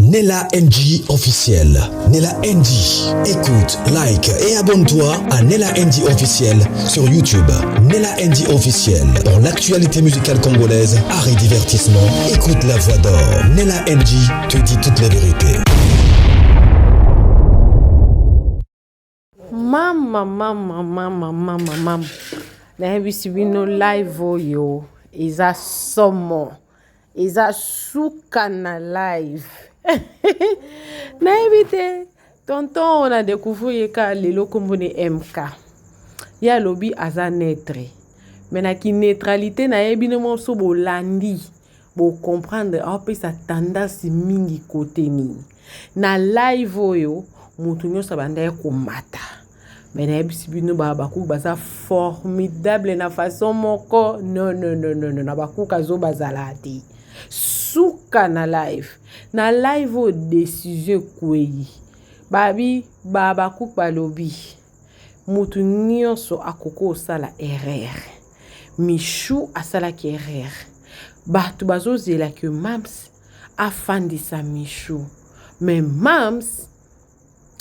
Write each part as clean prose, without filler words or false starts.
Nella NG officiel. Nella NG. Écoute, like et abonne-toi à Nella NG officiel sur YouTube. Nella NG officiel. Pour l'actualité musicale congolaise, art et divertissement, écoute la voix d'or. Nella NG te dit toute la vérité. Mam. Naebisibino live oyo. Iza somo. Iza suka na live. Naebite. Tonton on a découvert que lelo kombone MK. Ya lobi aza netre. Mais na ki neutralité naebino mo so bo landi. Bo comprendre ape sa tendance mingi côté ni. Na live oyo mutu nyoso banda ko mata. Mais naebisibino babaku baza formidable na façon moko non na baku kazo bazala te. Suka na live o décision kwei babi babaku balobi mutu nyonso akoko sala erreur Michou asala ki erreur batu bazozela que Mams afandisa Michou mais Mams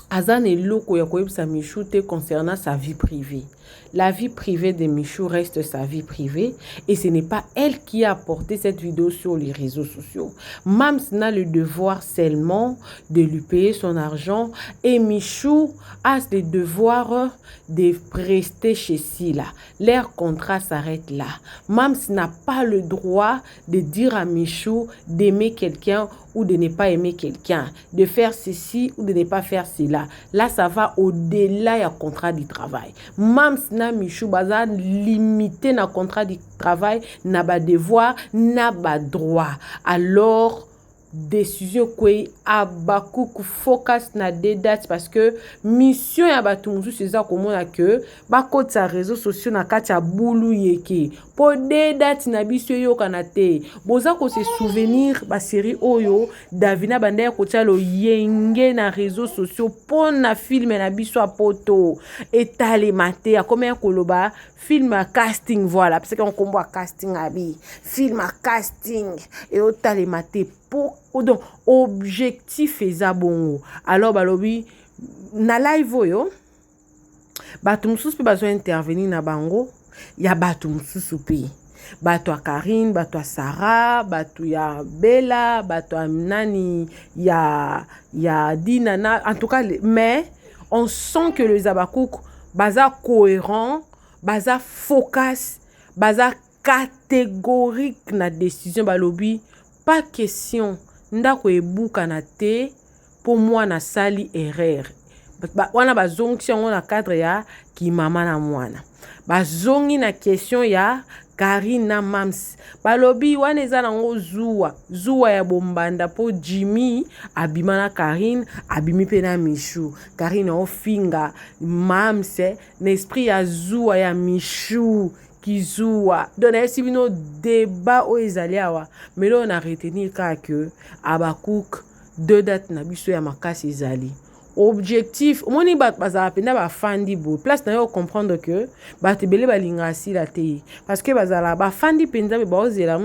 azane loko ya koyebisa Michou te concernant sa vie privée. La vie privée de Michou reste sa vie privée et ce n'est pas elle qui a porté cette vidéo sur les réseaux sociaux. Mams n'a le devoir seulement de lui payer son argent et Michou a le devoir de rester chez Sila. Leur contrat s'arrête là. Mams n'a pas le droit de dire à Michou d'aimer quelqu'un ou de ne pas aimer quelqu'un, de faire ceci ou de ne pas faire cela. Là, ça va au-delà du contrat du travail. Mams na Michou baza limité na contrat du travail, na ba devoir, na ba droit. Alors, décision quoi abakou focus na des dates parce que mission ya batu musu c'est ça comment na que ba côté sa réseaux sociaux na kati ya boulou yeke pour des dates na biso yo kanate boza ko se souvenir ba série oyo Davina banda ko talo yenge na réseaux sociaux pour na film na biso poto etale maté a combien koloba film à casting voilà parce qu'on combat casting abi film à casting et otale maté pour donc objectif ezabongo alors balobi na live oyo batu mususu pe bazo intervenir na bango ya batu mususu pe batu a Karine batu a Sarah batu ya Bella batu a nani ya Dina en tout cas mais on sent que les Abakouk baza cohérent baza focus baza catégorique na décision balobi pas question ndako ebuka na te pour moi na sali erreur wana bazongi yango na cadre ya ki mama na mwana bazongi na question ya Karine na Mams balobi wana eza nango zuwa ya bombanda po Jimmy abima na Karine abimi pe na Michou Karine ofinga Mams na esprit ya zuwa ya Michou Kizua. Donc, si nous débat au Ezaliawa, mais là on a retenu que Abakouk 2 dates na biso ya makasi ezali. Objectif, moni bat bazala penda ba fandi bo. Place na yo comprendre que ba tebele balinga si la te. Parce que bazala ba fandi penda be ba ozela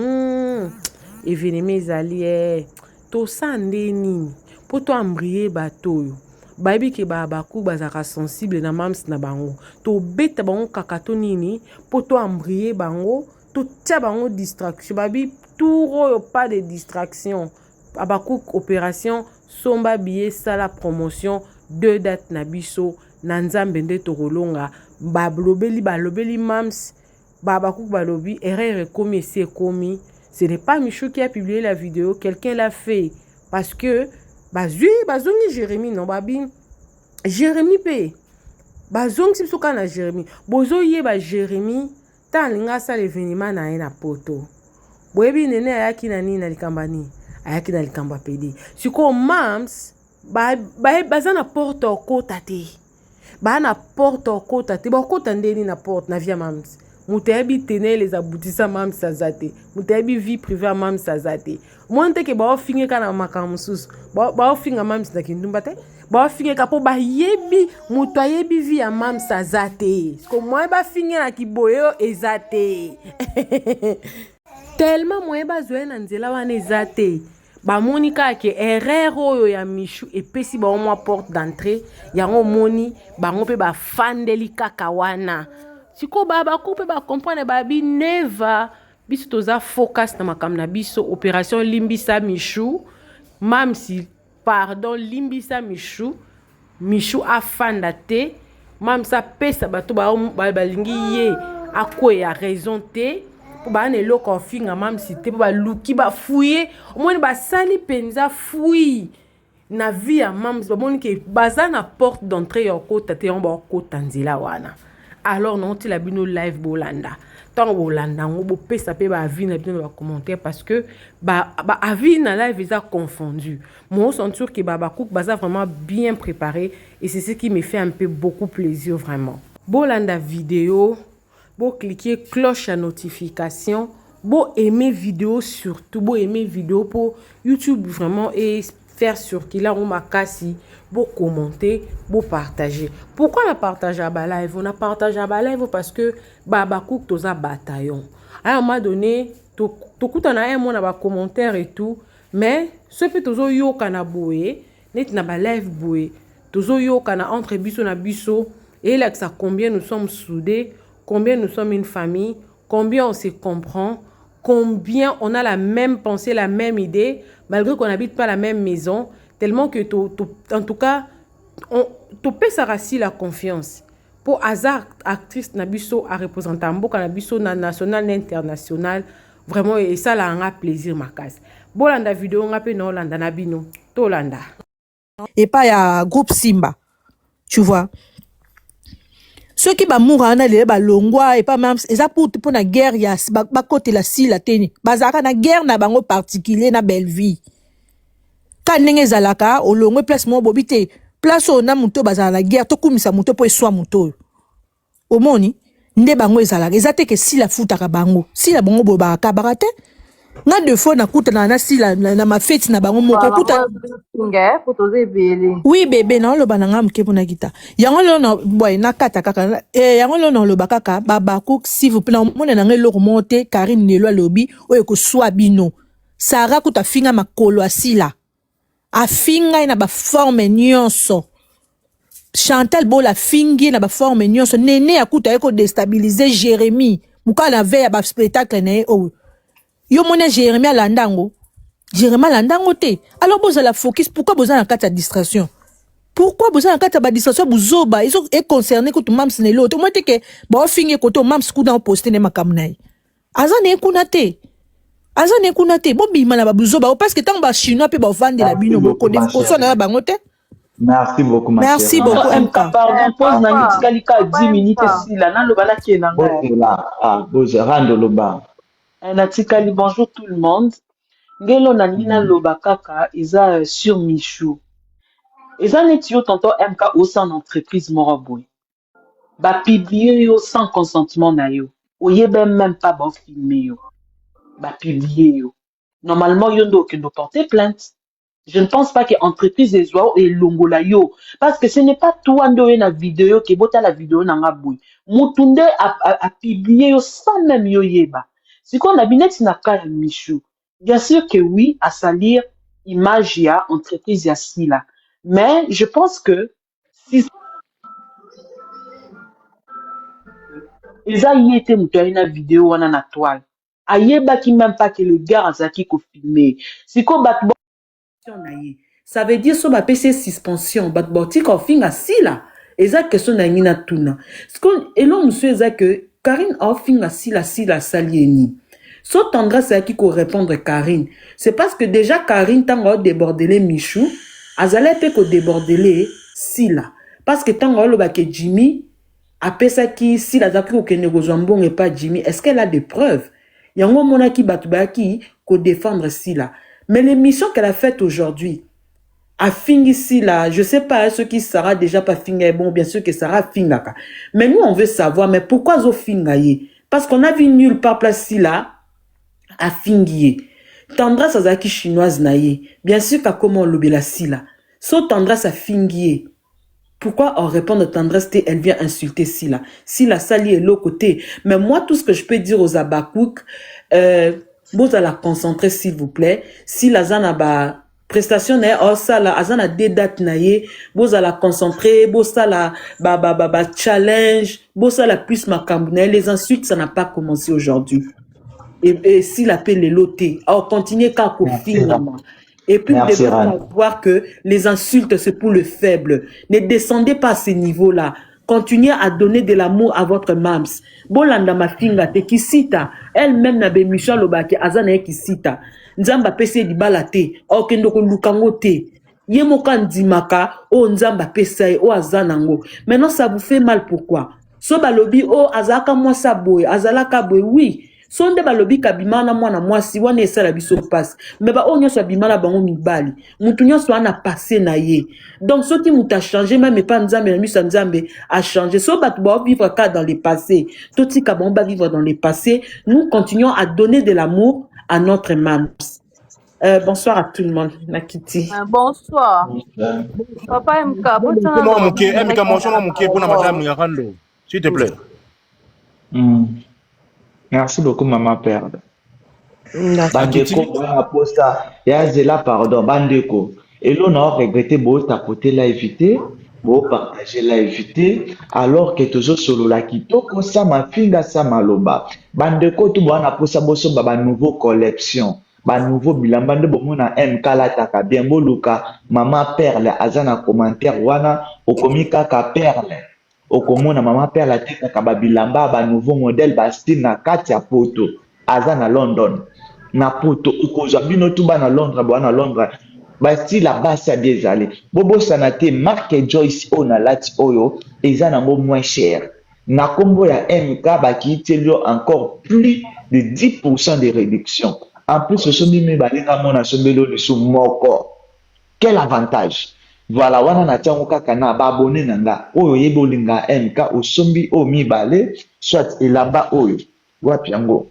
événement ezali to sande nini. Po to ambrier batoyo. Baby ke babaku bazaka sensible na Mams na bango to beta bango kakato nini poto ambrier bango to tia bango distraction baby tout pas de distraction abaku opération somba billet sala promotion 2 dates na biso na nzambe nde to rolonga balobeli Mams babaku balobi erreur comme c'est commis ce n'est pas Michou qui a publié la vidéo quelqu'un l'a fait parce que bazongi Jérémy non babi Jérémy pe bazongi sipsoka na Jérémy bozo yeba Jérémy ta linga sa l'événement na ina poto boyebi nene ayaki na nini na likambani ayaki na likamba pedi siko Mams bazana porte okota te na porte okota te bakota ndeni na porte na via Mams mutebi tenel les aboutissants Mams azate mutebi vie privée Mams azate monte ke ba ofinge kana makamusus ba ofinga Mams na kindumba te ba ofinge ka po ba yebi muto ayebi vie ya Mams azate ko moi ba finge na kiboyo ezate tellement moi ba zoe na nzela wana ezate bamoni kaka erreur oyo ya Michou epesi bango mwa porte d'entrée yango moni bango mpe bafandeli kaka wana siko babaku mpe bacomprendre babi neva biso toza focus na makambo na biso opération limbisa Michou mamsi pardon limbisa Michou afanda te mamsi apesa bato balingi ye akwea raison te po bana eloko ofinga mamsi te po baluki bafuye omoni basali penza fui na vie ya mamsi bamoni ke baza na porte d'entrée ya okota te yango bakota nzela wana alors naotila bino live bolanda ntango bolanda yango bopesa mpe baavi na bino na bacommentaire parce que baavi na live eza confondu mo sentir ke babakouk baza vraiment bien préparé et c'est ce qui me fait un peu beaucoup plaisir vraiment bolanda vidéo bo cliquer cloche à notification bo aimer vidéo surtout bo aimer vidéo pour YouTube vraiment et faire circuler on makasi bo commenter bo partager pourquoi on partage à live on a partagé à live parce que babakouk toza bataillon à un moment donné to kuta na un mot na ba commentaire et tout mais ce peut tozo yo kana boye net na ba live boye tozo yo kana entre biso na biso et là que ça combien nous sommes soudés. Combien nous sommes une famille, combien on se comprend, combien on a la même pensée, la même idée, malgré qu'on n'habite pas la même maison, tellement que, en tout cas, on peut s'arracher la confiance. Pour hasard, actrice Nabiso a représenté un beau Nabiso national, international, vraiment, et ça, là, on a plaisir, ma case. Bolanda vidéo, on a appelé Nolanda, Nabino, Tolanda. Et pas ya groupe Simba, tu vois. Ceux qui mourent les longwa et pas même ça pour la guerre ya ba côté la si la teni bazaka na guerre na bango particulier na belle vie quand ndenge zalaka olongwe place mo bobité place ona muto bazala la guerre to kumisa muto po eswa muto omoni nde bango ezalaka ezate ke si la futaka bango si la bango bobaka barate nga de fois na kuta na si la na ma fête na bango moko kuta oui bébé na lo bananga mke pona kita yango lo na boy na kata kaka yango lo na lo bakaka baba cook s'il vous plaît mona na ngelo remonter Karine Nelo lobi oyo ko swa bino Sarah kuta finga makolo asila afinga na ba forme nyonso Chantal Bola fingi na ba forme nyonso nene akuta eko déstabiliser Jérémy mukala veille ba spectacle na o yo mona Jérémy alandango Jérémy alandango te alors vous allez focus pourquoi vous avez une distraction pourquoi vous avez une distraction vous est concerné que tout le monde se l'autre moi te que ba fingi ko to mam sku dans poster ne makamnai azane kunate bo bima na ba buzoba parce que tant ba chinois pe ba vendre la bino ko de ko na bango te. Merci beaucoup, ma merci chère. beaucoup, MK. Pardon, pose na mitika 10 minutes si là, na lobala qui est là. Rando loba. Natikali, bonjour tout le monde. Ngelo na nina loba kaka, isa sur Michou. Isa neti yo tonton MK au sein d'entreprise Moroboy. Ba publier yo sans consentement na yo. Oyebe même pas ba filmer yo. Ba publier yo. Normalement, yo ndo ke ndo porter plainte. Je ne pense pas que l'entreprise est et longola yo. Parce que ce n'est pas toi ndo na vidéo qui bota la vidéo na ngaboui. Mutunde a publié yo sans même yo yeba. Si qu'on a binet na kaya Michou. Bien sûr que oui, à salir image ya entreprise ya sila. Mais je pense que si ils a y été mutué na vidéo wana na toile. Ayeba qui même pas que le gars a qui ko filmer. Si qu'on bat ça veut dire sur ma PC suspension bat botique en fin assis là exact question na ngina tuna et là monsieur exact que Karine a fin assis la salieni so tendresse à qui ko répondre Karine c'est parce que déjà Karine tango déborder Michou azale pe ko déborder si là parce que tango lo ba que Jimmy a pesa qui si la zakri ko négozambon et pas Jimmy est-ce qu'elle a des preuves yango mona ki batuba ki ko défendre si là. Mais l'émission qu'elle a faite aujourd'hui, a fini ici là, je sais pas ce qui sera déjà pas fini, bon bien sûr que Sarah fingaka. Mais nous on veut savoir, mais pourquoi zo fingaye? Parce qu'on a vu nulle part place ici là, a fingiye. Tendresse à zaki chinoise naye, bien sûr qu'à comment l'obéla si là. So tendresse à fingiye. Pourquoi on répond de tendresse, elle vient insulter Sila? Sila sali est l'autre côté. Mais moi, tout ce que je peux dire aux Abakouk, vous allez concentrer s'il vous plaît. Si la zana ba prestation na oh ça la azana des dates na ye, vous allez concentrer, vous ça la ba challenge, vous ça la plus macambouné. Les insultes ça n'a pas commencé aujourd'hui. Et s'il appelle les lotés, alors continuez qu'à finalement. Et puis vous devez savoir que les insultes c'est pour le faible. Ne descendez pas à ce niveau-là. Continuez à donner de l'amour à votre mams. Bolanda mafinga te kisita. Elle-même na be Michel Lobaki azana kisita. Nzamba pese di balate. O kendo ko lukango te. Yemoka ndimaka o nzamba pesa o azanango. Maintenant ça vous fait mal pourquoi? So balobi o azaka moi sa boy, azalaka boy oui. Sonde balobi kabimana mwana mwasi wana esala biso passe mais ba onyo so bimana bango mibali mutu nyonso ana passé na ye donc ce qui muta changé même pas nzambe na miso nzambe a changé so bat ba vivre ka dans le passé toti ka ba vivre dans le passé nous continuons à donner de l'amour à notre mams. Bonsoir à tout le monde Nakiti. Bonsoir papa MK MK pour madame Yarando s'il te plaît. Merci beaucoup, maman père. Bandeko, pardon, Bandeko. Et l'on a regretté beau tapoter la éviter, beau partager la éviter, alors que toujours solo la kitoko ça ma finga ça maloba. Bandeko tout bon aposa boso baba nouveau collection, ba nouveau bilan bande bon na MK la taka bien boluka, maman perle azana commentaire wana okomika ka perle. Okomona maman père la tête na bilamba ba nouveau modèle ba style na kati ya poto aza na London na poto okozwa bino tuba na Londres ba na Londres ba style la base ya biezali bobo sanate marque Joyce o na lati oyo eza nango moins cher na kombo ya MK ba kiitelio encore plus de 10% de réduction en plus ce sont mimi ba linga mona sombelo le sou moko. Quel avantage? Voilà, wana na tiango kaka na ba abonné nanga oyo yebolinga MK osombi o mibale soit elamba oyo wapi yango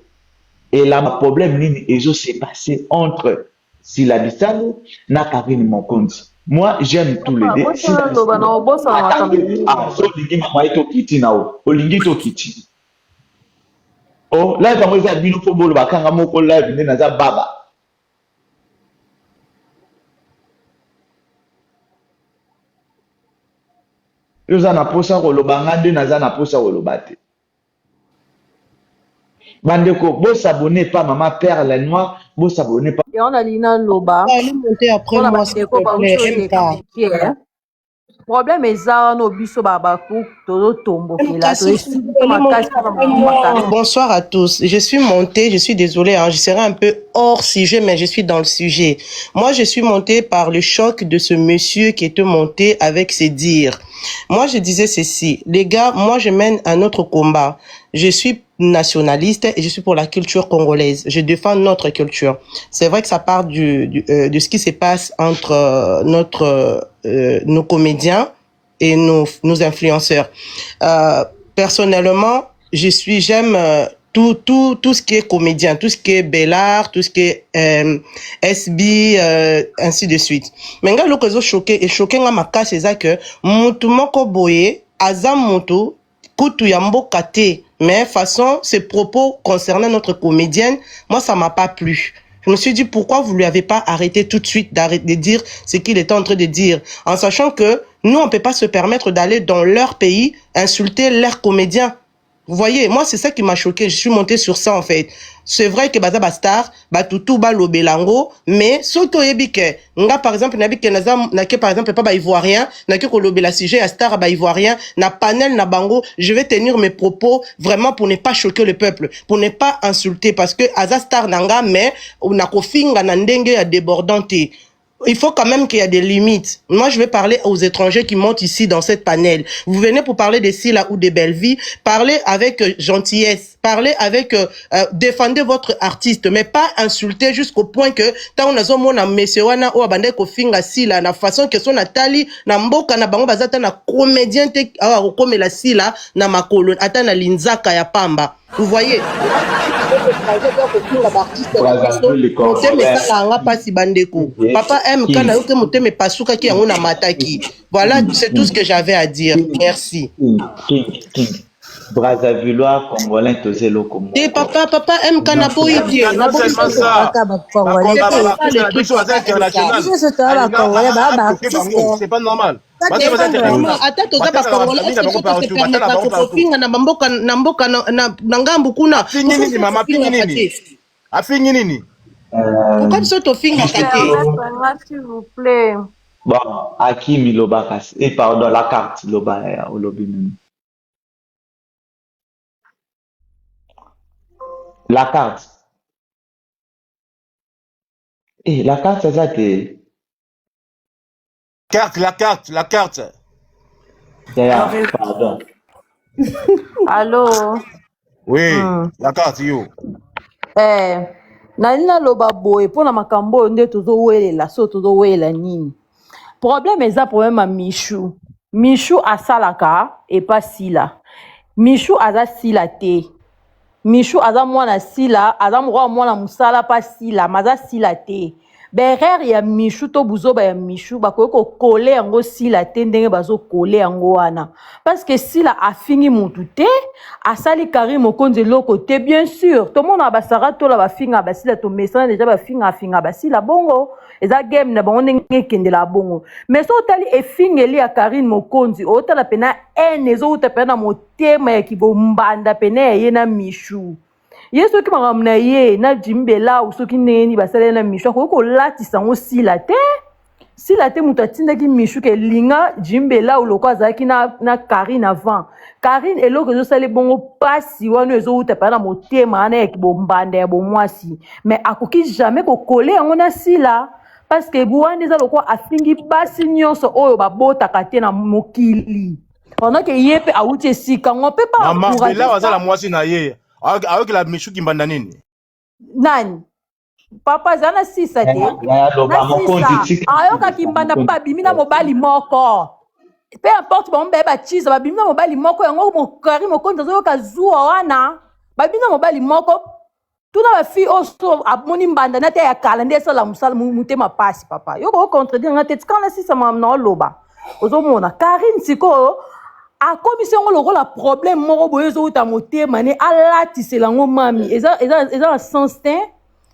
elamba problème nini ezo s'est passé entre Silabisalo na Karine Mokonzi. Moi j'aime tous les deux. So lingi mama ito kiti nao olingi to kiti oh live yango eza bino po bolo bakanga moko live nde naza baba. Yoza na posa koloba ngande naza na posa koloba te. Bandeko, bo s'abonner pas maman père la noire, bo s'abonner pas. Et on a Lina Loba. Allez monter après moi s'il te plaît. Problème est ça, nos biso babakou, todo tombo. Bonsoir à tous. Je suis montée, je suis désolée, hein, je serai un peu hors sujet, mais je suis dans le sujet. Moi, je suis montée par le choc de ce monsieur qui était monté avec ses dires. Moi, je disais ceci, les gars, moi, je mène un autre combat. Je suis nationaliste et je suis pour la culture congolaise. Je défends notre culture. C'est vrai que ça part de ce qui se passe entre nos comédiens et nos influenceurs. Personnellement, j'aime tout ce qui est comédien, tout ce qui est Bellard, tout ce qui est SB, ainsi de suite. Mais nga lokozo choqué nga makasi c'est ça que mutu moko boye aza mutu kutu ya mboka te. Mais façon, ces propos concernant notre comédienne, moi, ça m'a pas plu. Je me suis dit, pourquoi vous lui avez pas arrêté tout de suite de dire ce qu'il était en train de dire, en sachant que nous, on peut pas se permettre d'aller dans leur pays insulter leurs comédiens. Vous voyez, moi, c'est ça qui m'a choqué. Je suis montée sur ça, en fait. C'est vrai que baza bastar, batutu ba lobelango, mais soto yebike, nga par exemple, nabike nake par exemple pas ba ivoirien, nake ko lobela sujet à star ba ivoirien, na panel na bango, je vais tenir mes propos vraiment pour ne pas choquer le peuple, pour ne pas insulter parce que aza star nanga mais na ko finga na ndenge ya débordante. Il faut quand même qu'il y a des limites. Moi, je vais parler aux étrangers qui montent ici dans cette panel. Vous venez pour parler des Sila ou des Belleville, parlez avec gentillesse, parlez avec, défendez votre artiste, mais pas insulter jusqu'au point que, tant on a zomo na mesewana ou abande ko finga Sila, na façon que son atali, na mboka na bango bazata na comédien te, comme la Sila, na makolo, ata na linzaka ya pamba. Vous voyez? Papa aime quand voilà, c'est tout ce que j'avais à dire. Merci. Brazzavillois, Congolais, tous les Congo. Et papa MK n'a pas eu bien. Non seulement ça. C'est pas normal. Ata toza ba Congolais est-ce que tu te permets pas kofinga na mboka na ngambu kuna Nini mama afingi nini pourquoi biso tofinga kate s'il vous plaît. Bon, Hakim Loba, et pardon, la carte Loba, au lobby. La carte. Eh, la carte, c'est ça que. La carte. Yeah, pardon. Allô? Oui, la carte, yo. Nalina loba boye pona makambo oyo nde tozowelela so tozowelela nini problème eza problème ya Michou asalaka epa sila Michou aza sila te Michou aza mwana sila aza mwana musala pa sila maza sila te berere ya Michou to buzoba ya Michou bakoki kokole yango sila te ndenge bazokole yango wana parce que sila afingi mutu te asali Karim Mokonzi eloko te bien sûr to mona basara to la bafinga basila to mesana déjà bafinga basila bongo eza game na bango ndenge ekendela bongo mais so tali efingeli ya Karim Mokonzi otala pena ezouta pena motema ya kibombanda pena ye na Michou yeso ki makamna ye na jimbela usoki neni basale na Michou ko latisa ngo sila te mutu atindaki Michou ke linga jimbela uloko azalaki na Karine avant Karine eloko ezosali bongo pasi wana ezouta pena motema na ya kibombanda ya bomwasi mais akoki jamais kokole yango na sila parce que buwani za lokwa afingi basi nyonso oyo babotaka te na mokili pendant que yepe awuti esika ngo pe pas mama bela wazala mwasi na ye avec la Michou kimbanda nini nani papa zana sisa te ayoka kimbanda pa bimina mobali moko peu importe bombe ba chiza babimina mobali moko yango mokari mokonza zoyoka zuwa wana babimina mobali moko tuna ba fi oso aboni mbanda na te ya kala nde sala musala mutema pasi papa yoko contredire na te tikana sisa mamna oloba ozomona Karine siko akomisi yango lokola problème moko boye ezouta motema ne alatisela yango mami eza na sens te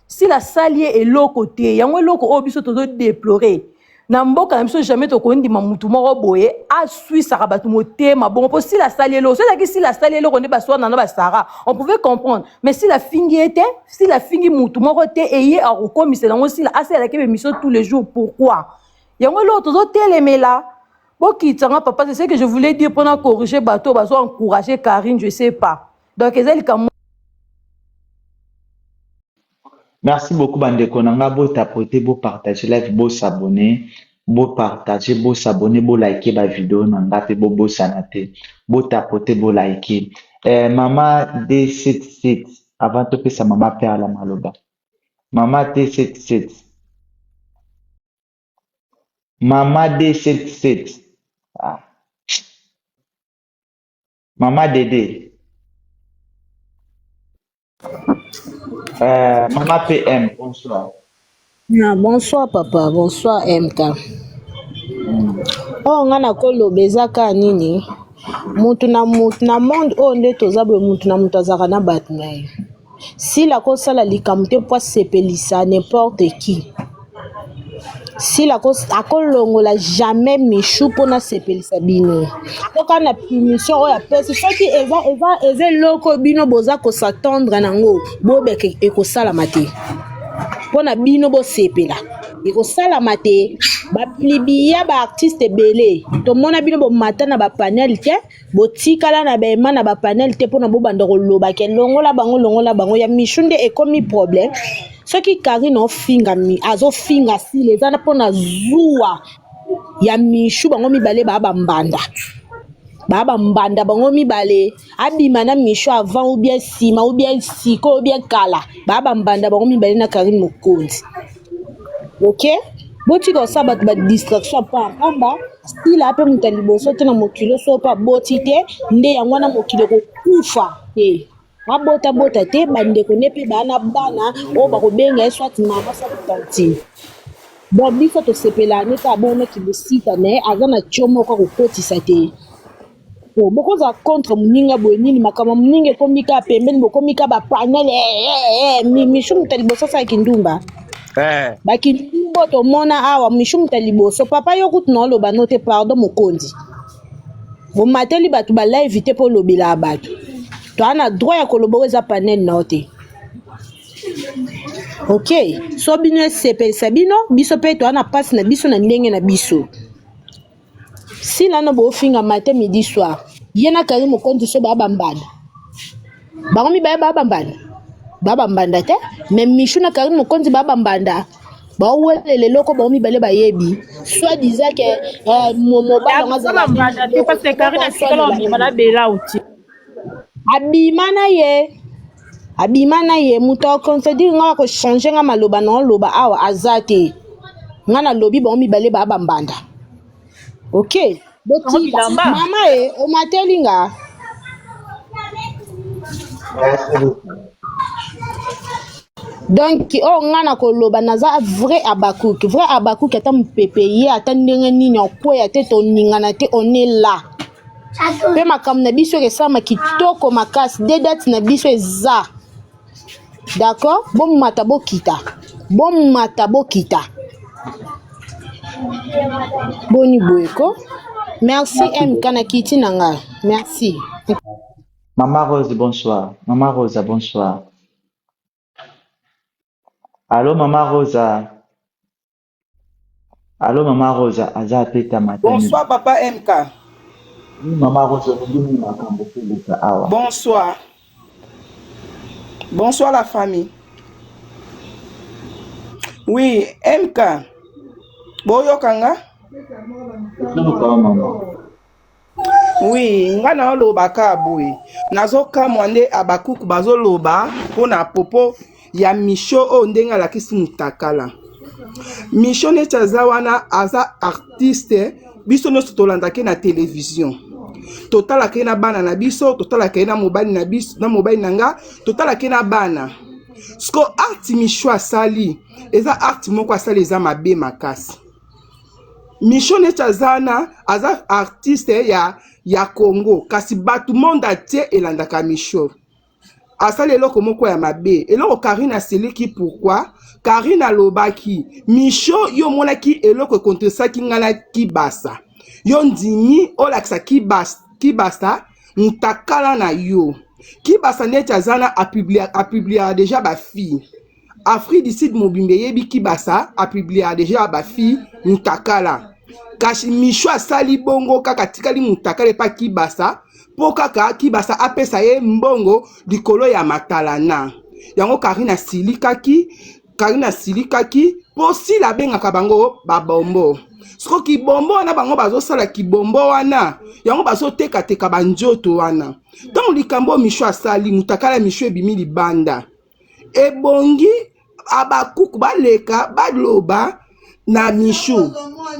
si la salie eloko te yango eloko oyo biso tozodéplorer na mboka na biso jamais tokondima mutu moko boye aswisaka bato motema bon mpo si la salie eloko soki si la salie eloko nde baswana na basara on pouvait comprendre mais si la fingi ete si la fingi mutu moko te eye akokomisela yango sila asalaki bémission tous les jours pourquoi yango eloko tozotelemela bokitanga papa c'est ce que je voulais dire pendant corriger bateau bazo encourager Karine je sais pas donc Merci beaucoup, Bandeko Nanga. Beau tapoter, beau partager live, beau s'abonner, beau partager, beau s'abonner, beau liker la vidéo, Nanga, beau sanate, beau tapoter, beau liker. Maman D77, avant de faire sa maman père la maloba. Maman D77. Maman D77. Ah. Maman Dédé. Maman PM, bonsoir. Ah, bonsoir papa, bonsoir MK. Oh ngana koloba ezaka nini mutu na monde oyo nde toza boye mutu na mutu azalaka na bato na ye sila kosala likambo te mpo asepelisa n'importe qui sila akolongola jamais Michou mpona asepelisa bino akoka na punition oyo apesi soki eza eloko bino boza kosatendre nango bobeka ekosalama te mpona bino bosepela ekosalama te baplibiya baartiste ebele tomona bino bomata na bapanel te botikala na baema na bapanel te mpona bobanda kolobaka longola bango ya Michou nde ekomi problème soki Karine azofinga sile eza na mpona zuwa ya Michou bango mibale babambanda bango mibale abima na Michou avant ou bien sima ou bien siko ou bien kala babambanda bango mibale na Karine Mokonzi ok boti ko sa bato ba distraction pa pamba stila ape muta liboso te na mokilo so pa boti te nde yango na mokilo ko kufa te bota te bandeko ne pe bana o ba ko benga soit mama sa tanti bon biso to sepela ne ta bona ki bosita ne azana chomo ko kotisa te bokoza contre moninga boye nini makambo moninga ekomika pembeni bokomika bapanele mishu muta liboso asalaki ndumba bakindumba tomona awa mishu muta liboso papa yo kutu na oloba no te pardon mokonzi bomateli bato balive te mpo olobela bato toa na droit ya koloba eza panel na yo te ok so bino esepelisa bino biso mpe toa na mpasi na biso na ndenge na biso si lano bofinga matin midi soir ye na kari mokonzi so babambanda bango mibale babambanda te me mishu na kari mokonzi babambanda bawelele eloko bango mibale bayebi soit disant que mobali ngo azala te parce que Karine asikala obima na bela uti abima na ye moto akonsedire nga bakochange nga maloba na oloba awa aza te nga na lobi bango mibale babambanda ok botika mama ye omateli nga donc nga na koloba naza vrai abakuki ata mopepe ye ata ndenge nini okweya te toningana te one la mpe makambo na biso esama kitoko makasi de date na biso eza d'accord bomata bokita boni boyeko merci MK na kiti na nga merci. Maman Rose, bonsoir. Maman Rosa, bonsoir. Allô, Maman Rosa. Allô, Maman Rosa. Aza teta matin. Bonsoir, Papa MK. Maman Rosa, bonsoir. Bonsoir, la famille. Oui, MK. Boyo Kanga? Oui, nga na loba ka boy. Nazoka mwande abakuku bazo loba pona popo ya misho o ndenga la kisi mutakala. Misho ne chazawana aza artiste biso no tolanda ke na télévision. Totala ke na bana na biso, totala ke na mobali na biso, na mobali nanga, totala ke na bana. Sko art misho asali, eza art moko asali eza mabe makasi. Misho Nechazana aza artiste ya Congo kasi batu monde atie elandaka Misho asali eloko moko ya mabe eloko Karine asiliki pourquoi Karine alobaki Misho yo monaki eloko kontresaki ngana kibasa yo ndimi olakisa kibasa mutakala na yo kibasa Nechazana a publié déjà ba fille Afrique du Sud mobimbe yebi kibasa a publié déjà ba fille mutakala kashi Misho asali bongo kaka tikali mutakala pa kibasa po kaka kibasa apesa ye mbongo likolo ya matalana yango Karine silikaki po si la bengaka bango babombo siko kibombo wana bango bazosala kibombo wana yango bazoteka banjoto wana donc likambo Misho asali mutakala Misho ebimi libanda ebongi abakuku baleka baloba na Misho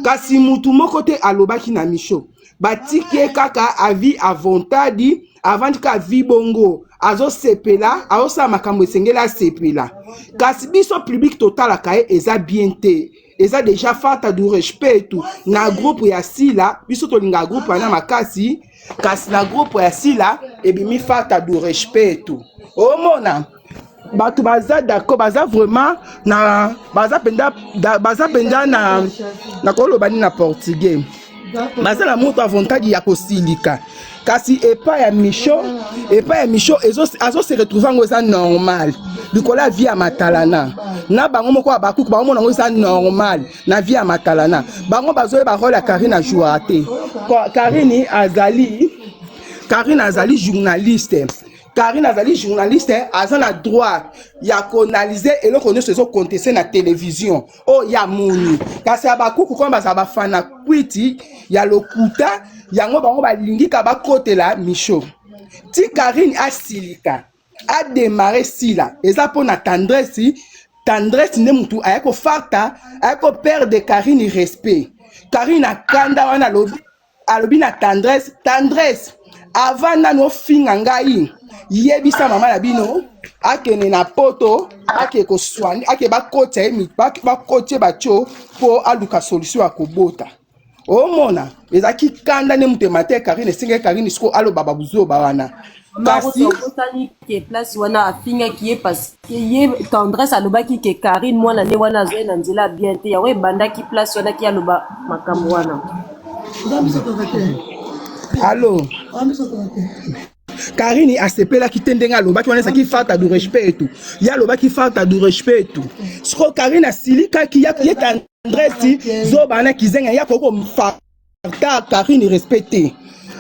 kasi mutu moko te alobaki na Misho batike kaka avi avontadi avant ka vi bongo azo sepela aosa makambo esengela sepela kasi biso public total kae eza bien te eza déjà falta du respect na groupe ya sila biso tolinga groupe na makasi kasi na groupe ya sila ebimi falta du respect omona batu baza d'accord baza vraiment na baza penda na koloba ni na portugais baza na moto avantage ya kosilika kasi epa ya Misho azo se retrouver ngo eza normal likola vie ya matalana na bango moko abakuku bango mona ngo eza normal na vie ya matalana bango bazoye ba rôle ya Karine a jouer te Karine azali journaliste Karine azali journaliste aza na droit ya koanaliser eloko nyonso ezo contester na télévision o ya moni kasi abakuku kwa baza bafana kwiti ya lokuta yango bango balingika bakotela Misho ti Karine asilika a démarrer sila eza po na tendresse ne mutu ayako farta ayako perdre Karine respect Karine akanda wana alobi na tendresse avant nano finga ngai yebisa mama na bino akene na poto ake ko soigner ake ba kotie bacho po aluka solution akobota omona ezaki kanda ne mutemate Karine singe Karine siko alo baba buzo bawana kasi osali ke place wana afinga ki parce que ye tendresse alobaki ke Karine mwana ne wana zo na nzela bien te ya we bandaki place wana ki aloba makambo wana allo Karine asepelaki te ndenge alobaki wana ezaki falta de respect tout ya alobaki falta de respect tout siko Karine asilikaki ya tendresse zo bana kizenga ya koko mfata Karine respecté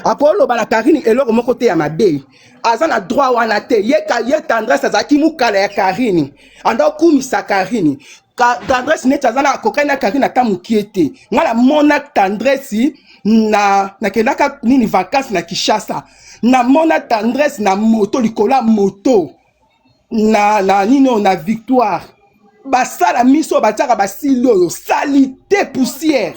akoloba na Karine eloko moko te ya mabe aza na droit wana te ye tendresse azalaki mokala ya Karine anda okumisa Karine tendresse neti aza na kokani na Karine ata mokie te nga na mona tendresse nakendaka nini vacance na Kinshasa na mona tendresse na moto likolo ya moto na nini na victoire basala miso batiaka basili oyo salite poussière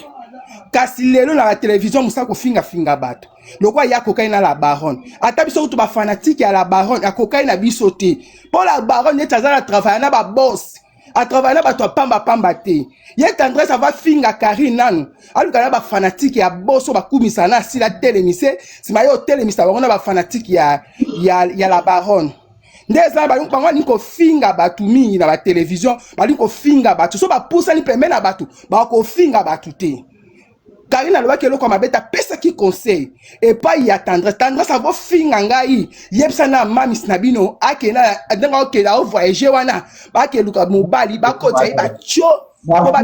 kasi lelo na la télévision musa kofinga bato lokwa ya kokai na la baronne ata biso to ba fanatique ya la baronne akokai na biso te pour la baronne neti aza na travailler na ba boss a travailler na bato pamba te ye tendresse va finga Karine nanu aluka na ba fanatique ya boss ba kumisa na sila telemise sima yo telemisa ba na ba fanatique ya la baronne ndeza bango ni ko finga batu mingi na ba télévision bali ko finga batu so ba poussa ni pembe na batu ba ko finga batu te Karine alobaki eloko mabeta pesa ki conseil et pas y attendre ça va finga ngai yebsa na mamis na bino akena ndanga okela o voyager wana ba ke luka mobali ba kotsa ba cho ba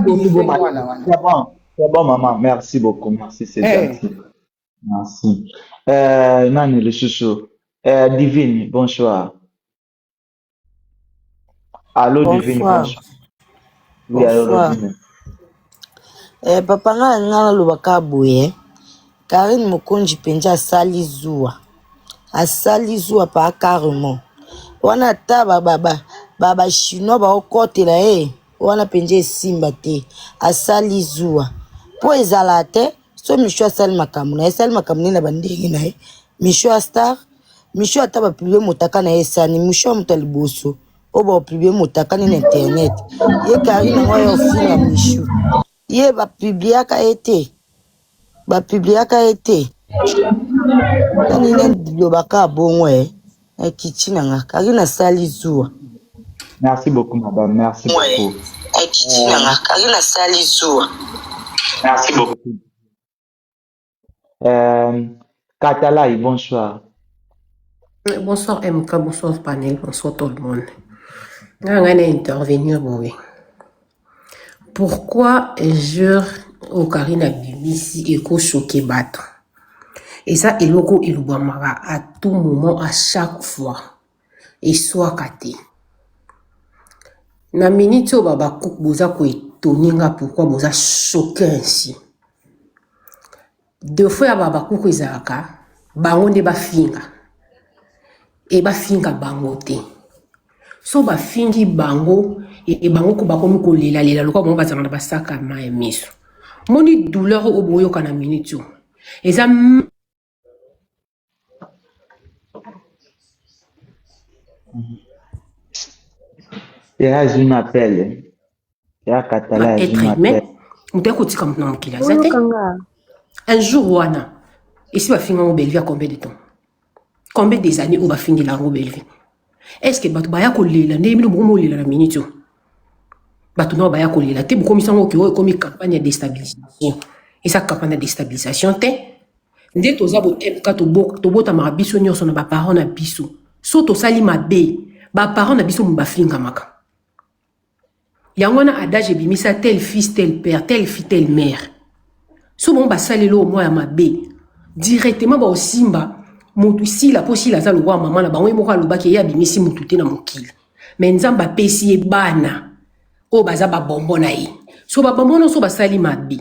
c'est bon maman, merci beaucoup, merci, c'est gentil. Merci. Nani le chouchou. Divine, bonsoir. Allô Divine, bonsoir. Oui, allô Divine. Papa nga lobaka boye Karine Mokonji penja asali zuwa pa carrément wana ta baba chinois ba okotela wana penja esimba te asali zuwa po ezala te so Micho asali makambo na bandenge na ye Micho a star Micho ata ba publier motaka na esani Micho muto liboso o ba publier motaka na internet ye Karine ngoyo finga Micho ye ba publiaka ete nani lobaka bonwe kichina nga Karine asali zuwa. Merci beaucoup madame, merci beaucoup. Kichina nga Karine asali zuwa. Merci beaucoup. Katalai, bonsoir. Bonsoir MK, bonsoir panel, bonsoir tout le monde. On va intervenir, oui. Pourquoi je au Karine Abimisi et qu'on choqué battre? Et ça, il mara à tout moment, à chaque fois. Et soit kate. Na minute au baba kouk boza ko etoninga pourquoi boza choqué ainsi. Deux fois baba kouk ezaka, bango ne ba finga. Et ba finga bango te. So ba fingi bango et bango ko bakomi ko lela lokwa bango bazana na basaka ma emiso. Moni douleur au boyo kana minute. Et ça Il y a un appel. Il y a Katala, un appel. Un jour, Wana, et si va finir en Belleville, à combien de temps? Combien des années on va finir la Belleville? Est-ce que Batubaya Kolila, n'est le bon la minute? Batuna Baya Kolila, t'es beaucoup mis comme une campagne de déstabilisation. Et sa campagne de déstabilisation, t'es? Dès que tu as un marabiso, tu as un parent à biso. Soto sali ma bé, ba parent na biso mba finga maka. Yangona adage bimisa tel fils, tel père, tel fille, telle mère. So bon ba sali lo moi ma bé. Directement ba osimba, mutu si la posi la zalo wa maman na ba mo ka lobaki ya bimisi mutu te na mokili. Mais nzamba pesi e bana. O baza ba bombo na yi. So ba bombo no so ba sali ma bé.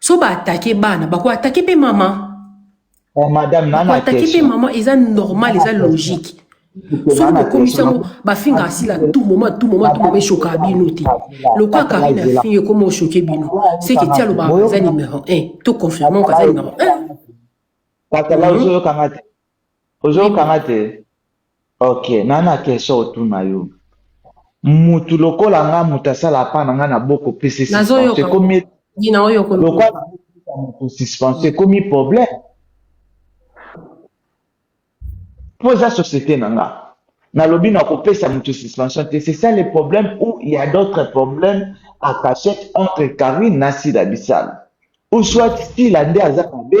So ba attaquer bana, ba ko attaquer pe maman. Madame Nana attaquer pe maman, ils sont normal, ils sont logique. Sauf que commission ba finga asila tout moment choquer bino te. Le quoi Karine a fini comment choquer bino. C'est que tia le ba numéro 1. Tout confirmons que c'est numéro 1. Katala ozo kangate. OK, nana question otuna yo. Mutu lokola nga mutasala pa nga na boko PCC. C'est comme dina oyo ko. suspension comme un problème. Pour la société, na lobby na coupé sa suspension. C'est ça le problème où il y a d'autres problèmes à cachette entre Karine et Sila Bissal. Ou soit si la ndé azakabe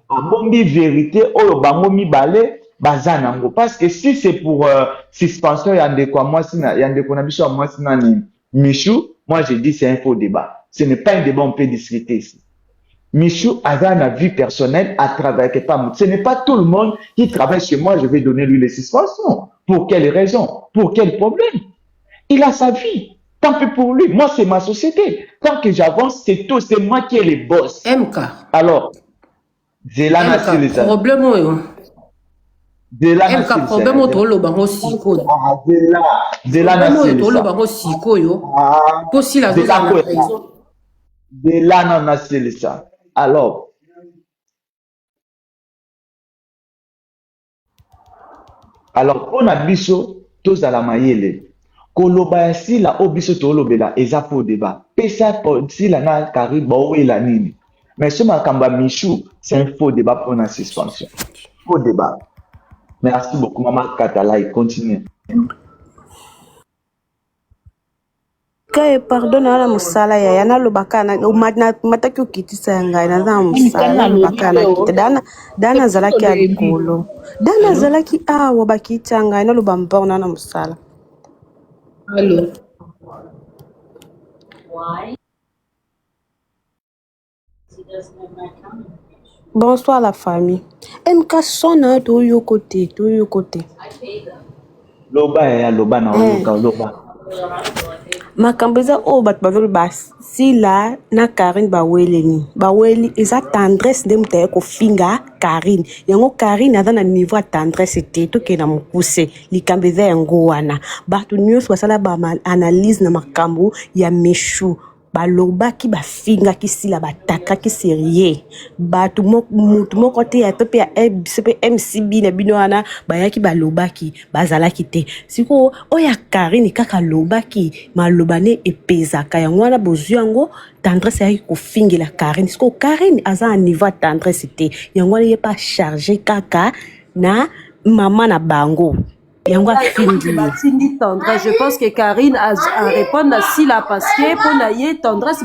a bombi vérité ou le bango mi balé bazanango. Parce que si c'est pour suspension yande quoi moi si na yande ko na biso moi si na ni Michou, moi je dis c'est un faux débat. Ce n'est pas un débat on peut discuter ici. Michou a une vie personnelle à travailler quelque part. Ce n'est pas tout le monde qui travaille chez moi, je vais donner lui les suspensions. Pour quelle raison? Pour quel problème? Il a sa vie. Tant pis pour lui. Moi, c'est ma société. Tant que j'avance, c'est tout. C'est moi qui ai les boss. MK. Alors, Zélana MK, problème ou MK, problème ou le bango siko. Zélana bango siko yo. Possible la raison. Zélana na ça. Alors, on a biso tous à la maïele. Koloba si la obiso tolobela eza faux débat. Pesa si la na kari bawe la nini. Mais ce makamba Michou, c'est un faux débat pour la suspension. Faux débat. Merci beaucoup maman Katala et continue. Kaya pardon na musala ya yana lobaka na mataki ukitisa ngai na za musala lobaka na kita dana zalaki alikolo dana zalaki awa bakita ngai na lobamba na musala. Allô. Bonsoir la famille. MK sona to yo côté. Loba ya loba na loba. Makambo eza oyo bato bazolo basila na Karine baweli eza tendresse nde moto aye kofinga Karine yango Karine aza na niveau ya tendresse te tokende na mokuse likambo eza yango wana bato nyonso basala baanalyse na makambo ya Michou balobaki bafingaki sila batakaki serie bato mutu moko te ya pepe ya MCB na bino wana bayaki balobaki bazalaki te siko oya Karine kaka lobaki malobane epezaka yango wana bozwi yango tendresse yaki kofingela Karine siko Karine aza na niveau tendresse te yango wana ye pas chargé kaka na mama na bango. Batindi tendresse. Je pense que Karine a répondu à Sila parce que pour naie tendresse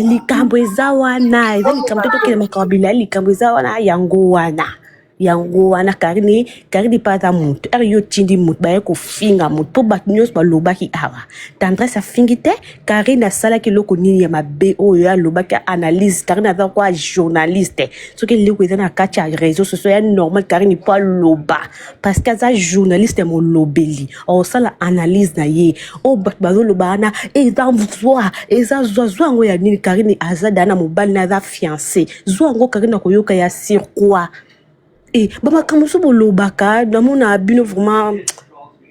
likambo eza wana eza likambo tokende makabila likambo eza wana yango wana Karine pata mutu yo tindi mutu baye kofinga mutu po bato nyonso balobaki awa tendresse afingi te Karine asalaki eloko nini ya mabe oyo alobaki analyse Karine aza kwa journaliste soki eloko eza na kati ya réseau sociaux ya normal Karine po aloba parce que aza journaliste ya molobeli osala analyse na ye o bato bazoloba wana eza zwa yango ya nini Karine aza dana mobali na aza fiancé zwa yango Karine akoyoka ya sur quoi. Et baba kamuso bolobaka namona bino vraiment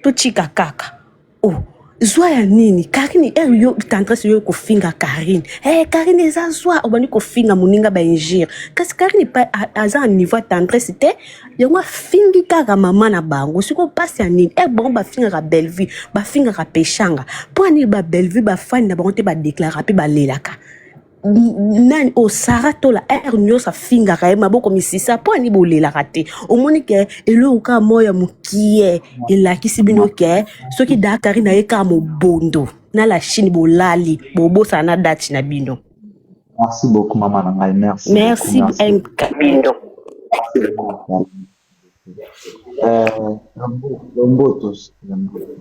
to chika kaka oh zwa ya nini Karine yo tendresse yo kofinga Karine Karine eza zwa obani kofinga moninga ba ingir kasi Karine pa aza niveau tendresse te yango fingi kaka mama na bango siko passe ya nini bon ba finga ka Bellevue ba finga ka Pechanga pour ni ba Bellevue ba fan na bango te ba déclarer pe ba lelaka nani osara tola nyonso afingaka ye maboko misisa po ani bolelaka te omoni ke eloko moya mokie elakisi bino ke soki da Karine ye ka mobondo na la Chine bolali bobosana na date na bino. Merci beaucoup maman na ngai merci MK Bindo.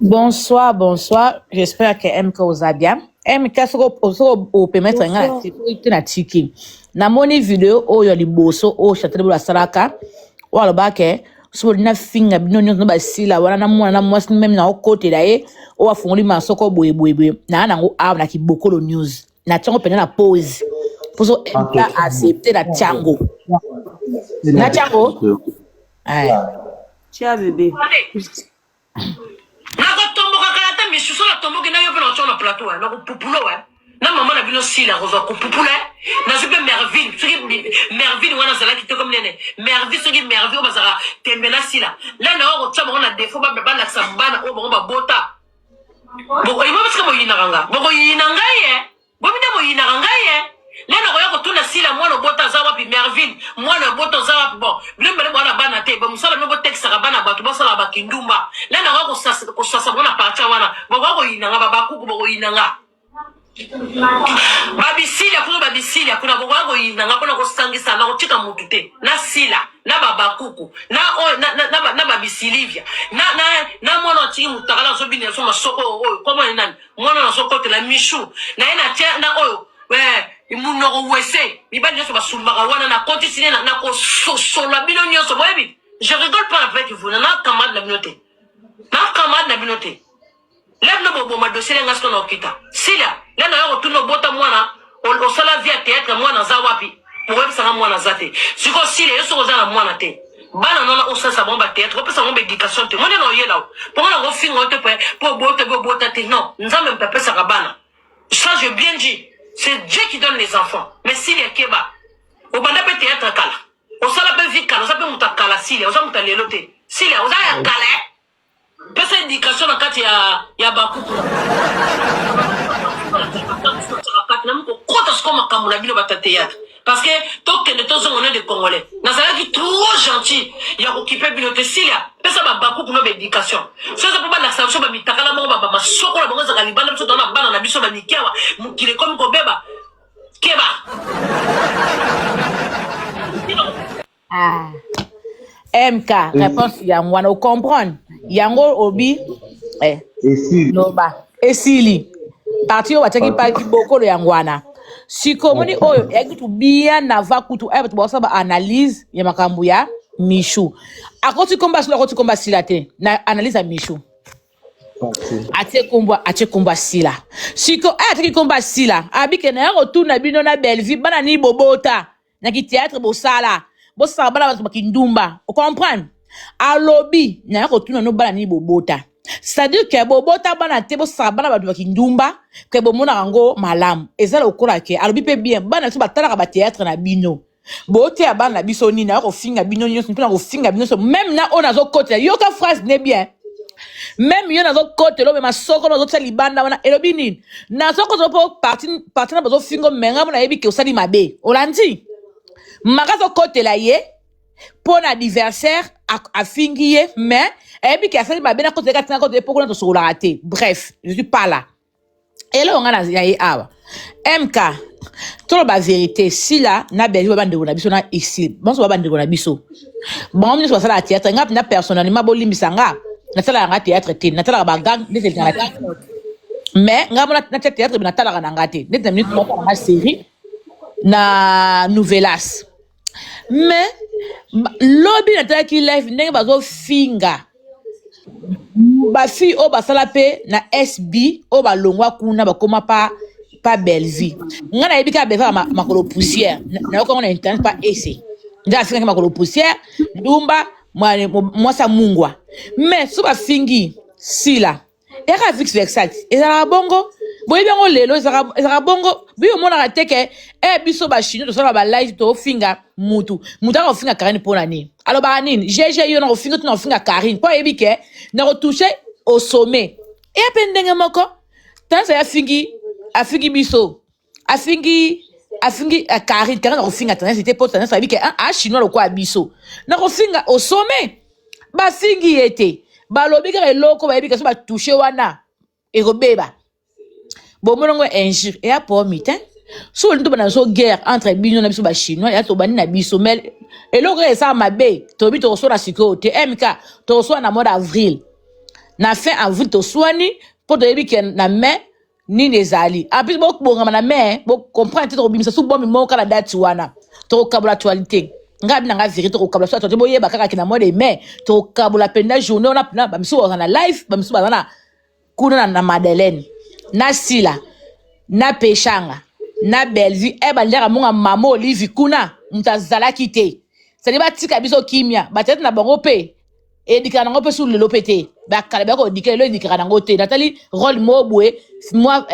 Bonsoir, j'espère que MK vous bien. MK soko permettre nga na tiki na moni video oyo liboso o chatele bula saraka wala bake so na finga bino nyo ba sila wana na mwana na mwasi même na côté daye o afungoli masoko boye na nango na kibokolo news na tsango pena na pause poso MK accepter la tsango na tsango tia bébé Michou sur la tombe qui n'a pas sur le plateau, hein, donc poupoule, hein. Na maman a vu le style, on va poupoule, na je peux Merville, ce qui Merville, on a ça là qui te comme l'année. Merville, ce qui Merville, on va ça, t'es là, si là. Là, on a des fois, on va la sambana, on va bota. Bon, il va parce que moi, il n'a rien. Bon, il n'a rien, bon, il n'a rien. lena koya kotuna sila mwana obota za wapi Merville mwana obota za wapi bon bilembe bana bana te ba musala mebo texaka bana bato basala bakindumba lena koya kosasa bona partia wana bako yinanga babakuku bako yinanga babisilia kuna bako yinanga kuna kosangisa na kotika mutu te na sila na babakuku na babisilivia na mwana tiki mutakala so bini so masoko oyo koma nani mwana na soko te la Michou na ena tia na oyo munoko wese mibali nyonso basumbaka wana na continue na kososola bino nyonso boyebi je rigole pas avec vous na camarade na bino te lève no boboma dossier lenga siko na okita sila lena yo kotuno bota mwana osala via théâtre mwana za wapi oyebisanga mwana za te siko sila yo soko oza na mwana te bana nona osasa bomba théâtre opesa bomba éducation te mone na oyela pongo nango finga ote po bota te non nzambe mpepesaka bana ça j'ai bien dit c'est Dieu qui donne les enfants mais s'il est keba obanda pe théâtre kala osala pe vie kala osape muta kala sile osa muta lelo te sile osa ya kala pesa éducation na kati ya bakuku na mko kota sko makambo na bino bata théâtre parce que tokende tozongona de congolais nazalaki trop gentil ya kokipe bino te silia pesa babakuku no éducation soza po bana sanso ba mitakala mo ba masoko na bango za kalibana biso na bana na biso ba mikewa mukile komi ko beba keba MK réponse yango wana comprendre yango obi esili parti oyo batiaki paki bokolo yango wana sikomoni oyo yakitu bien nava kutu aya bato bakosala baanalyse ya makambo ya Michou akoti komba sila te na analyse ya Michou atie komba sila siko aya ataki komba sila abike na yango tuna bino na Bellevue bana ni bobota na ki théâtre bosala bana bato bakindumba o comprendre alobi na yango tuna no bana ni bobota c'est-à-dire que bobota bana te bosala bana bato bakindumba ke bomona yango malamu ezala okola ke alobi pe bien bana so batalaka ba théâtre na bino bote ya bana na biso nini na kofinga bino nyonso mpona kofinga bino so même na ona zo côté yoka phrase ne bien même yo na zo côté lo me masoko na zo tsali banda wana elobi nini na soko zo po parti na bazo fingo menga mona yebi ke osali mabe olandi makazo côté la ye pour l'anniversaire a fingi mais et puis qu'il a fallu ma bien à côté de côté pour qu'on ne soit raté bref je suis pas là et là on a la awa MK tout la vérité si là na Bellevue bande de biso na ici bon so bande de biso bon on soit ça la théâtre ngap na personnellement bolimisanga na sala nga théâtre te na sala ba gang des mais ngap na théâtre na sala nga ngate des minutes pour la série na Nouvelas mais lobby na qui live ndenge bazo finga ba fi o ba sala pe na SB o ba longwa kuna ba koma pa Bellevue ngana yebika beva makolo poussière na ko on internet pas essayer nda finga makolo poussière ndumba moi sa mungwa mais so ba fingi sila era fix vexat ezala bongo boye bien lelo ezala bongo bi o mona teke biso ba chino to sala ba live to finga mutu a finga Karine pona ni alors ba nini GG yo na finga to na finga Karine po ebike na ko toucher au sommet et pendenge moko tant ça afingi biso afingi Karine na ko finga tant c'était pour tant ça ebike chinois lo kwa biso na ko finga au sommet ba fingi ete ba lobi ka eloko ba ebike so ba toucher wana e robeba bon monongo injure et a pour mitin so nto bana so guerre entre bino na biso ba chinois ya to bani na biso mel eloko esa mabe to bi to so na siko te MK to so na mois d'avril na fin avril to so ni pour de bi ken na mai ni nezali a plus bok bonga na mai bok comprendre to bimisa so bon mi mo kala date wana to kabula actualité ngabi na nga vérité to kabula so to boyeba kaka kina mois de mai to kabula penda journée on a ba miso na live ba miso ba na kuna na Madeleine na sila na peshanga na Bellevue ba ndera monga mama Olive kuna mtazala kite c'est ba tika biso kimia ba tete na bango pe edika na ngope sur le lopete ba kala ba ko dikela lo edika na ngote Nathalie rôle mobwe moi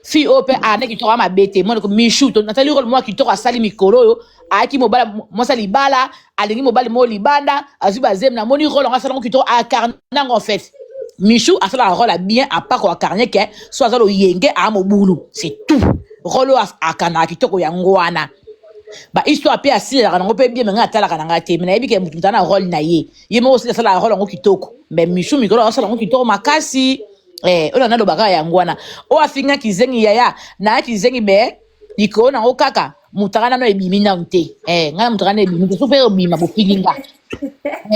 fi ope ane ki to ma bete moi ko Michou to Nathalie rôle moi ki to asali mikolo yo aki mobala moi sali bala alingi mobali mo libanda azuba zem na moni rôle nga sala ki to akarna en fait Michou a fait la rôle bien à part au carnet que soit ça le yenge à mobulu c'est tout rolo akana kitoko yango wana ba histoire pe asila kana ngope bien menga atala kana ngate mina yebi ke mutana role na ye mo aussi sala role ngo kitoko mais Michou mikolo sala ngo kitoko makasi ona na lobaka yango wana o afinga kizengi yaya na kizengi be ikona ngo kaka mutana no ebimi na nte nga mutana ebimi so fe obima bo filinga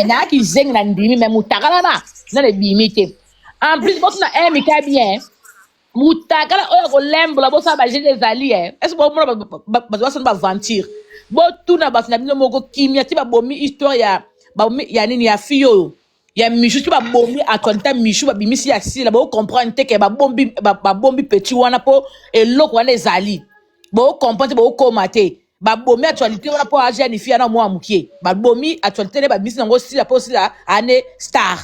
na kizengi na ndimi mais mutana na ebimi te en plus boss na mika bien mutakala oyo ko lembla bo sa ba jene zali est-ce que bo ba ventir bo tuna ba na bino moko kimia ti ba bomi histoire ya ba ya nini ya fiyo ya Michou ti ba bomi atonta Michou ba bimisi ya sila bo comprendre te ke ba bombi petit wana po eloko wana ezali bo comprendre bo komate ba bomi actualité wana po agir ni fia na mo amukie ba bomi actualité ne ba bimisi ngo sila po sila ane star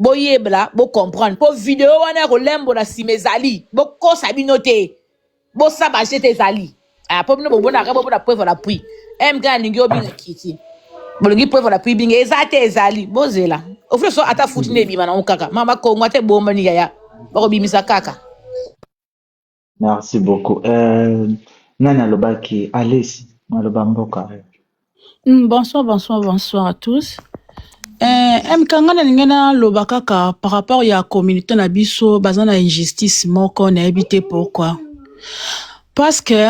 bo yebla bo comprendre po vidéo wana ko lembo na simezali bo ko sabino te bo saba jete zali po bino bo bona ka bo na preuve la puis MK ningi obi na kiti bo ngi preuve la puis binga ezate ezali bo zela o fait so ata foot ne bi mana on kaka mama ko ngwate bomba ni yaya ba ko bimisa kaka. Merci beaucoup. Nana Lobaki, Alice, Maloba Mboka. Bonsoir à tous. Mkangana lingena lobakaka par rapport ya communauté na biso bazana injustice moko na habité pourquoi parce que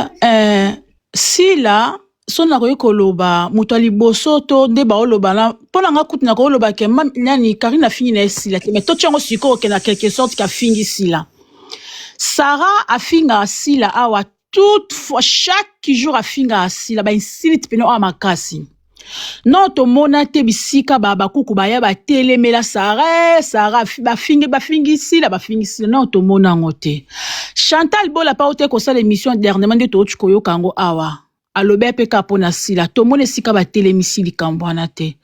si là sona ko loba mutali bosoto nde ba loba na pona nga kutina ko loba ke nani Karina fini na sila mais to tchango siko ke na quelque sorte ka fingi sila Sarah a finga sila awa toutefois chaque jour a finga sila ba insilit peno amakasi non to monate bisika baba kuku baya ba telemela Sarah ba fingi sila non to mona ngote Chantal Bola pa ote ko sa l'émission dernièrement de to chikoyo kango awa alobe pe kapona sila to mona sika ba telemisi likambwana te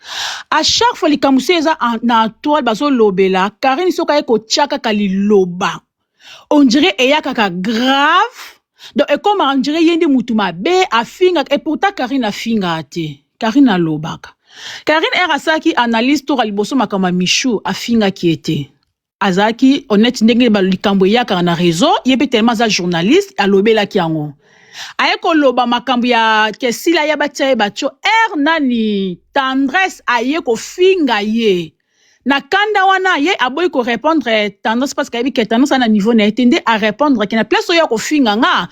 à chaque fois likamuseza na toile bazo lobela Karine soka eko tchaka kaliloba on dirait eya kaka grave donc et comme on dirait yende mutuma be afinga et pourtant Karine afinga te Karine lobaka Karine erasaki analyse to liboso makama Michou afinga qui était azaki honnête ndenge ba likambo yaka na réseau yebe tellement za journaliste alobela ki yango ayeko loba makambo ya kesila ya batia bacho nani tendresse ayeko finga ye na kanda wana ye aboyi ko répondre tendresse parce que ke tendresse na niveau na etende à répondre ke na place oyo ko finga nga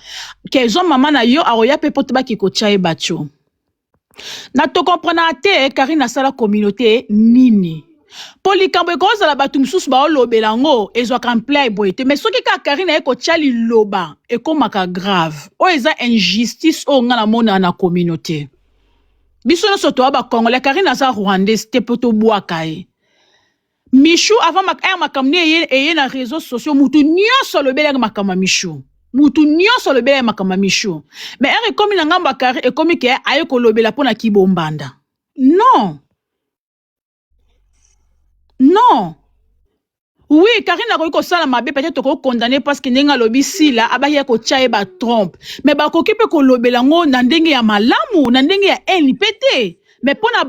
ke zo mama na yo aroya pe pote ba ki ko tia bacho na to comprendre te Karine sala communauté nini polikambo ko za la batu msusu ba lobelango ezo kan play boyete mais soki ka Karine eko chali loba e komaka grave o eza injustice o nga na mona na communauté biso no soto ba congolais Karine sa rwandais te poto boakae Michou avant makamne eye na réseaux sociaux mutu nyonso lobela makama Michou mutu nyonso lobela makama Michou mais comme na ngamba Kari e comme ke aye ko lobela pona kibombanda non oui Karine a ko sala mabe peut-être ko condamner parce que nenga lobi sila abaya ko chae ba trompe mais ba ko kipe ko lobela ngo na ndenge ya malamu na ndenge ya NPT mais pona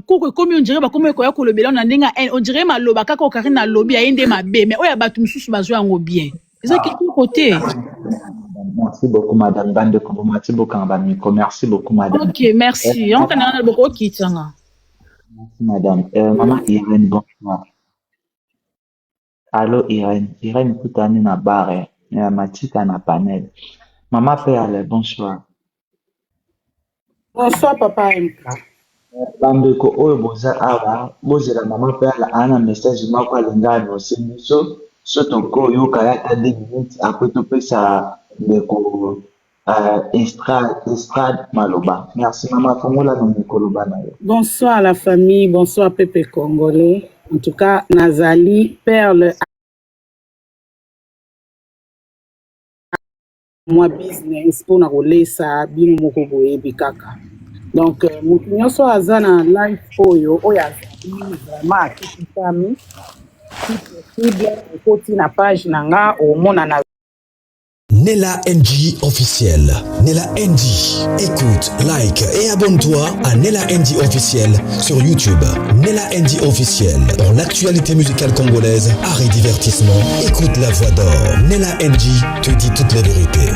koko komi on dirait ba komi ko ya ko lobela na ndenge on dirait maloba kaka Karine na lobi aende mabe mais oya batu msusu bazwa ngo bien c'est qui côté. Merci beaucoup madame Bande Kombo, merci beaucoup merci beaucoup madame. OK, merci. On kana na beaucoup kitanga. Merci madame. Maman Irène, bonsoir. Allô Irène, kutani na bare, ya matita na panel. Maman Péale, bonsoir. Bonsoir papa MK. Bandeko oyo boza awa, bozela maman Péale ana message mako alingana osenso, soto ko yoka ya 2 minutes après to pesa ndeko Estrade Maloba. Merci maman Fongola no mikoloba na yo. Bonsoir la famille, bonsoir peuple congolais. En tout cas, Nazali Perle moi business pour na kolesa bino moko boye bikaka. Donc mutu nyonso aza na live oyo vraiment akitami si possible okoti na page nanga omona na Nella NG officiel. Nella NG. Écoute, like et abonne-toi à Nella NG officiel sur YouTube. Nella NG officiel. Pour l'actualité musicale congolaise, art et divertissement, écoute la voix d'or. Nella NG te dit toutes les vérités.